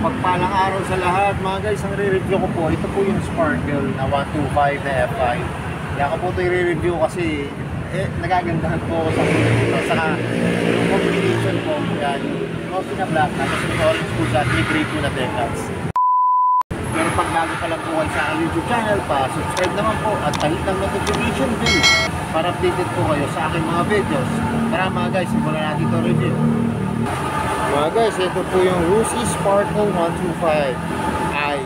Mapagpalang araw sa lahat mga guys. Ang re-review ko po, ito po yung Sparkle na 125 na F5. Kaya ko po ito i-review kasi nagagandahan po sa kulay ito. Saka yung combination po, yan, yung glossy na black na kasi yung orange po siya, gray po na decals. Pero pag bago pa lang po kayo sa aking YouTube channel, pa-subscribe naman po at kahit ng notification bell para updated po kayo sa aking mga videos. Tara mga guys, simulan natin ito review. Mga guys, ito po yung Rusi Sparkle 125i.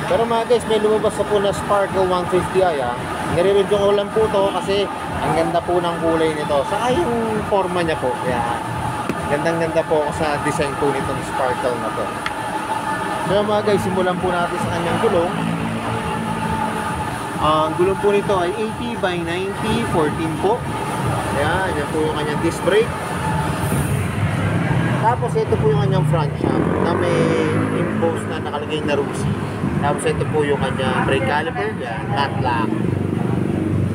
Pero mga guys, may lumabas na po na Sparkle 150i ha. Nire-review ko lang po to kasi ang ganda po ng kulay nito. Saka yung forma niya po. Yan. Gandang-ganda po sa design po nitong Sparkle na to. So mga guys, simulan po natin sa kanyang gulong. Ang gulong po nito ay 80 by 90, 14 po. Ayan, yan po yung kanyang disc brake. Tapos ito po yung kanyang front shock na may embossed na nakalagay na Rusi. Tapos ito po yung kanyang brake caliper. Yan, nut lock.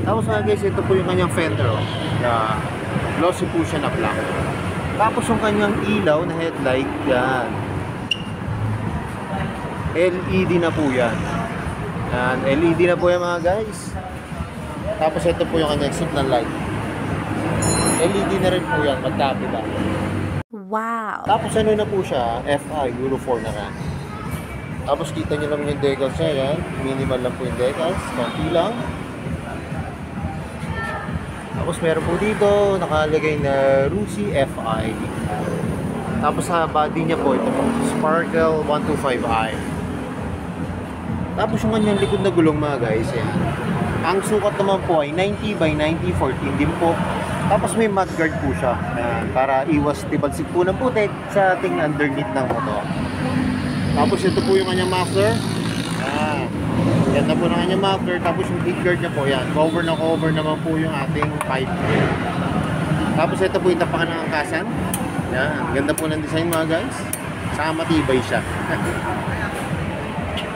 Tapos mga guys, ito po yung kanyang fender. Glossy po siya na black. Tapos yung kanyang ilaw na headlight. Yan, LED na po yan. Yan, LED na po yan mga guys. Tapos ito po yung kanyang signal light. LED na rin po yan, magkapila. Wow! Tapos ano na po siya, FI, Euro 4 na rin. Tapos kita nyo naman yung decals niya, yan. Minimal lang po yung decals, konti lang. Tapos meron po dito, nakalagay na Rusi FI. Tapos sa body niya po, ito po, Sparkle 125i. Tapos yung kanyang likod na gulong mga guys, yan. Ang sukat naman po ay 90 by 90, 14 din po. Tapos may mudguard po siya para iwas tibalsik po ng putik sa ating underneath ng motor. Tapos ito po yung kanyang muffler. Yan na po ng kanyang muffler. Tapos yung heat guard niya po yan. Cover na cover naman po yung ating pipe. Tapos ito po yung tapakan ng angkasan. Yan. Ganda po ng design mga guys. Saka matibay siya.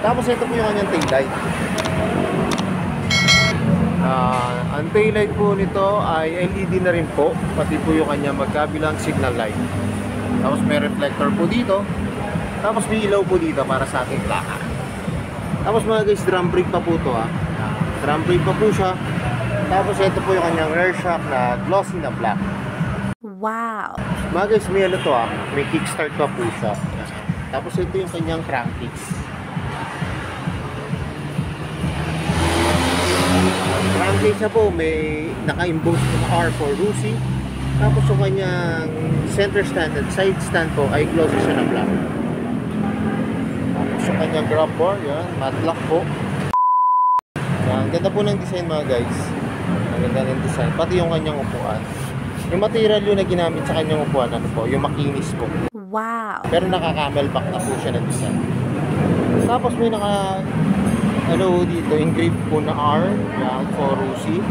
Tapos ito po yung kanyang taillight. Ang taillight po nito ay LED na rin po, pati po yung kanya magkabilang signal light. Tapos may reflector po dito. Tapos may ilaw po dito para sa ating plaka. Tapos mga guys, drum brake pa po ito ha. Drum brake pa po siya. Tapos ito po yung kanyang rear shock na glossy na black. Wow! Mga guys, may ano to ha, may kickstart pa po siya. Tapos ito yung kanyang crankcase. Crankcase na po, may naka-emboss na R for Rusi. Tapos yung kanyang center stand at side stand po ay glossy siya na black. Tapos yung kanyang grab bar, yan, matte lock po. Yan, ganda po ng design mga guys. Ang ganda ng design, pati yung kanyang upuan. Yung material yun na ginamit sa kanyang upuan, ano po, yung makinis po. Wow! Pero naka-camelback na po siya na design. Tapos may ano dito, engraved po na R, yan, for Rusi.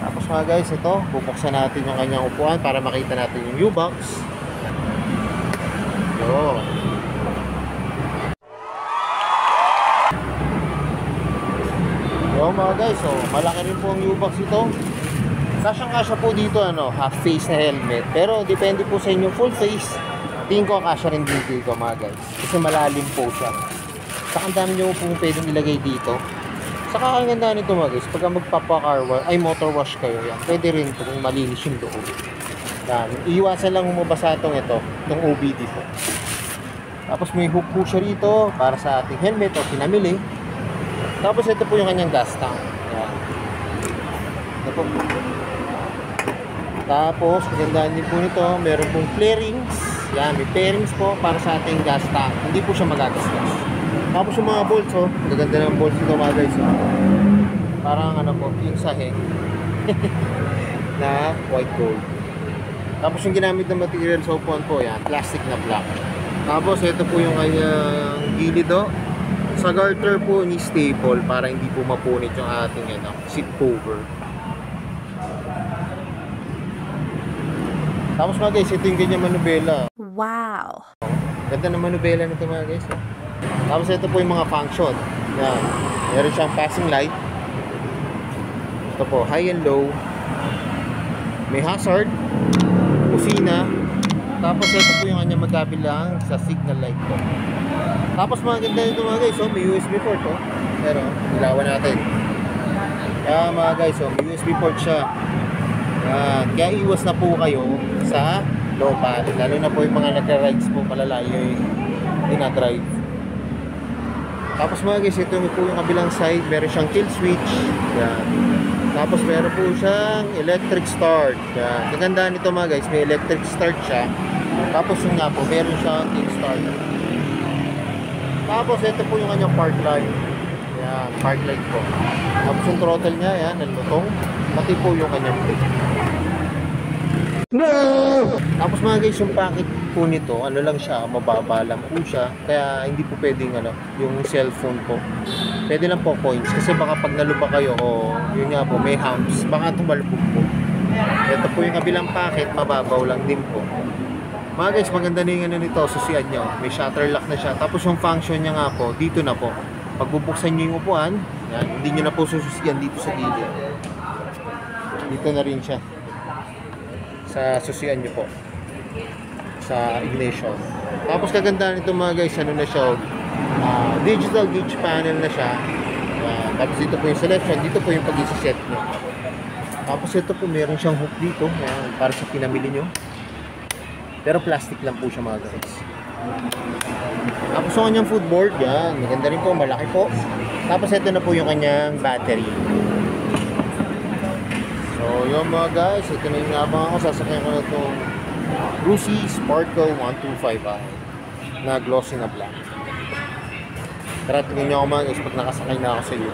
Tapos mga guys, ito, bubuksan natin yung kanyang upuan para makita natin yung U-box. Yo. Yo mga guys, so malaki rin po ang U-box ito. Kasyang-kasya po dito, ano, half face na helmet. Pero depende po sa inyo full face. Tingin ko kasya rin dito mga guys. Kasi malalim po siya. Saka ang dami nyo pong pwedeng ilagay dito. Saka ang ganda nito mga guys, pagka magpapa-car wash, ay motor wash kayo yan, pwede rin ito kung malinis yung loob. Yan. Iiwasan lang humabasa itong OBD po. Tapos may hook po siya rito para sa ating helmet o pinamili. Tapos ito po yung kanyang gas tank. Yan. Ito po. Tapos magandaan din po nito, meron pong flarings. Yan, may pairings po para sa ating gas tank. Hindi po siya magagasgas. Tapos yung mga bolts, oh, maganda ng bolts nito mga guys, oh. Parang ano po, yung sahig na white gold. Tapos yung ginamit na material sa upuan po, yan, plastic na black. Tapos ito po yung kanyang gilid, oh. Sa garter po ni staple para hindi po mapunit yung ating seat cover. Tapos mga guys, ito yung ganyang manubela. Wow! Ganda ng manubela nito mga guys, oh. Tapos ito po yung mga function. Yan. Meron siyang passing light. Ito po, high and low. May hazard, kusina, Tapos ito po yung kanyang magkabilang sa signal light po. Tapos maganda nito mga guys, may USB port po. Pero ilawan natin. Mga guys, may USB port siya. Kaya iwas na po kayo sa low pad. Lalo na po yung mga nagra-rides po malalayo yung dinadrive. Tapos mga guys, ito po yung kabilang side. Meron siyang kill switch. Yan. Tapos meron po siyang electric start. Yan. Kagandaan nito mga guys, may electric start siya. Tapos yung nga po, meron siyang kick start. Tapos ito po yung kanyang park light. Yan, park light po. Tapos yung throttle niya, yan, nalutong. Pati po yung kanyang brake. No! Tapos mga guys, yung packet po nito, ano lang siya, mababa lang po siya. Kaya hindi po pwedeng yung cellphone po. Pwede lang po coins. Kasi baka pag nalubak kayo, yun nga po, may humps. Baka tumalubog po. Ito po yung kabilang packet, mababaw lang din po. Mga guys, maganda na yung nito, susian nyo. May shutter lock na siya. Tapos yung function niya nga po, dito na po. Pag bubuksan nyo yung upuan, yan, hindi nyo na po sususian dito sa gilid. Dito na rin siya. Sa susian nyo po. Sa ignition. Tapos kagandahan nito mga guys, ano na siya, digital gauge panel na siya. Tapos dito po yung selection, dito po yung pag-set nyo. Tapos ito po, meron siyang hook dito, para sa pinamili nyo. Pero plastic lang po siya mga guys. Tapos yung kanyang footboard, yan. Maganda rin po, malaki po. Tapos ito na po yung kanyang battery. So yun mga guys, ito na yung nabang ako. Sasakyan ko na itong Rusi Sparkle 125i na glossy na black. Tara, tingnan nyo ako mga guys pag nakasakay na ako sa iyo.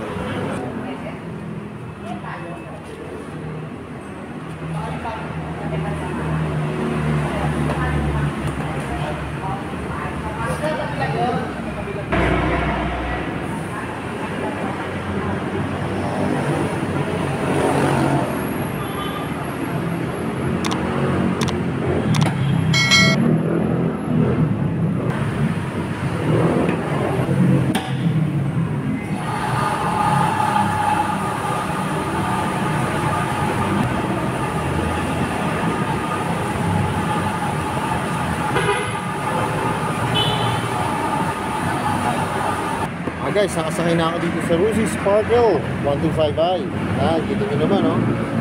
Guys, nakasakay na ako dito sa Rusi Sparkle 125i. Yan, dito nyo naman,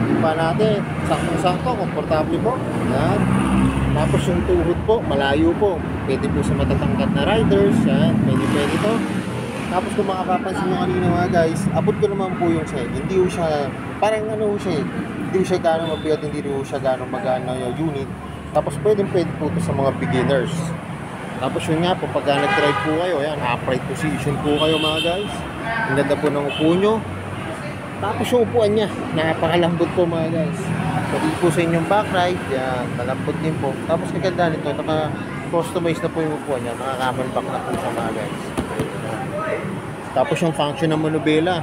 yung pa natin, saktong-sakto, komportable po. Yan. Tapos yung tuhod po, malayo po. Pwede po sa matatangkat na riders. Yan, pwede to. Tapos kung makapapansin nyo kanina mga guys, abot ko naman po yung side. Hindi po siya, parang siya hindi siya gano'ng mabigat, hindi po siya gano'ng magana yung unit. Tapos pwede po ito sa mga beginners. Tapos yun nga po, pagka nag-drive po kayo, yan, upright position po kayo mga guys. Ang ganda po ng upo nyo. Tapos yung upuan niya, napakalambot po mga guys. Pati po sa inyong back ride, yan, malambot din po. Tapos kaganda nito, naka-customize na po yung upuan niya, naka-camel back na po siya mga guys. Tapos yung function ng manubela,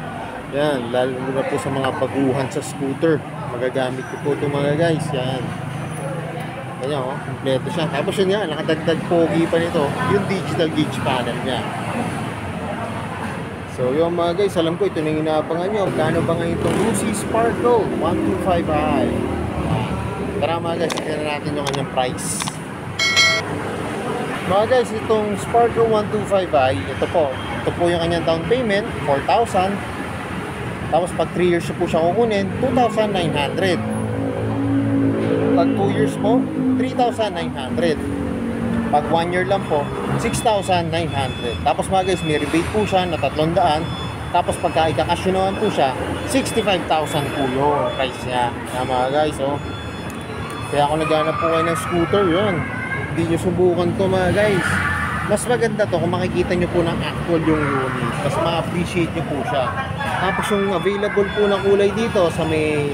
yan, lalo na po sa mga baguhan sa scooter. Magagamit ko po ito mga guys, yan. Kanya kompleto siya. Tapos yun nga, nakadagdag pogi pa nito, yung digital gauge panel niya. So yung mga guys, alam ko ito na yung inaabangan nyo. Kano ba ngayon itong Rusi Sparkle 125i? Tara mga guys, tignan natin yung kanyang price. Mga guys, itong Sparkle 125i, ito po yung kanyang down payment, 4,000. Tapos pag 3 years po siya kukunin, 2,900. Pag 2 years po, 3,900. Pag 1 year lang po, 6,900. Tapos mga guys, may rebate po siya na 300. Tapos pagka ikakasyonohan po siya, 65,000 po yung price niya. Yan mga guys, Kaya kung naghanap po kayo ng scooter, yun. Hindi nyo subukan to mga guys. Mas maganda to kung makikita nyo po ng actual yung unit. Mas ma-appreciate nyo po siya. Tapos yung available po na kulay dito sa may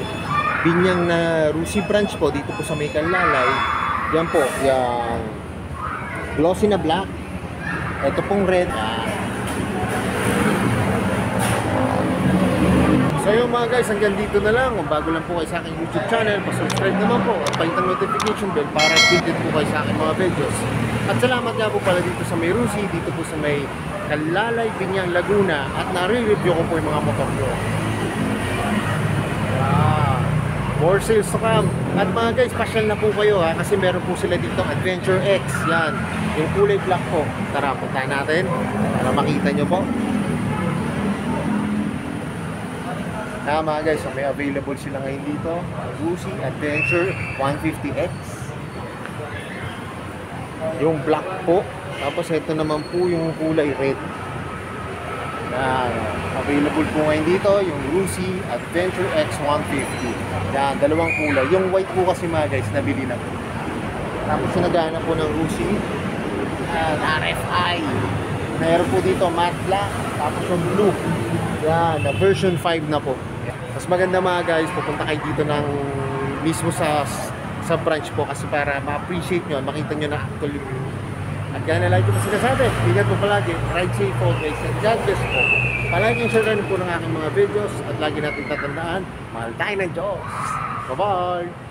Binyang na Rusi branch po, dito po sa may Kalalay. Yan po, yung glossy na black. Ito pong red. So yung mga guys, hanggang dito na lang. Kung bago lang po kayo sa aking YouTube channel, pa-subscribe naman po at palitan notification bell para updated po kayo sa aking mga videos. At salamat nga po pala dito sa may Rusi, dito po sa may Kalalay, Binyang, Laguna. At nare-review ko po yung mga motor nyo. More sales to come. At mga guys, pasyal na po kayo ha, kasi meron po sila dito Adventure X. Yan, yung kulay black po. Tara, puntahan natin para makita nyo po. Mga guys, so may available sila ngayon dito. Lucy Adventure 150X. Yung black po. Tapos ito naman po yung kulay red. Yan, available po ngayon dito yung Lucy Adventure X 150. Yan, dalawang kulay. Yung white po kasi mga guys, nabili na po. Tapos sinagana po ng Lucy. Yan, RFI. Meron po dito matte black. Tapos yung blue. Yan, na version 5 na po. Mas maganda mga guys, pupunta kayo dito ng mismo sa branch po kasi para ma-appreciate nyo, makita nyo na actually. At yan na lang ito po sinasabi. Ingat po palagi. Ride safe always. And God bless po. Palaging share po ng aking mga videos at lagi natin tatandaan, mahal tayo ng Diyos. Bye-bye!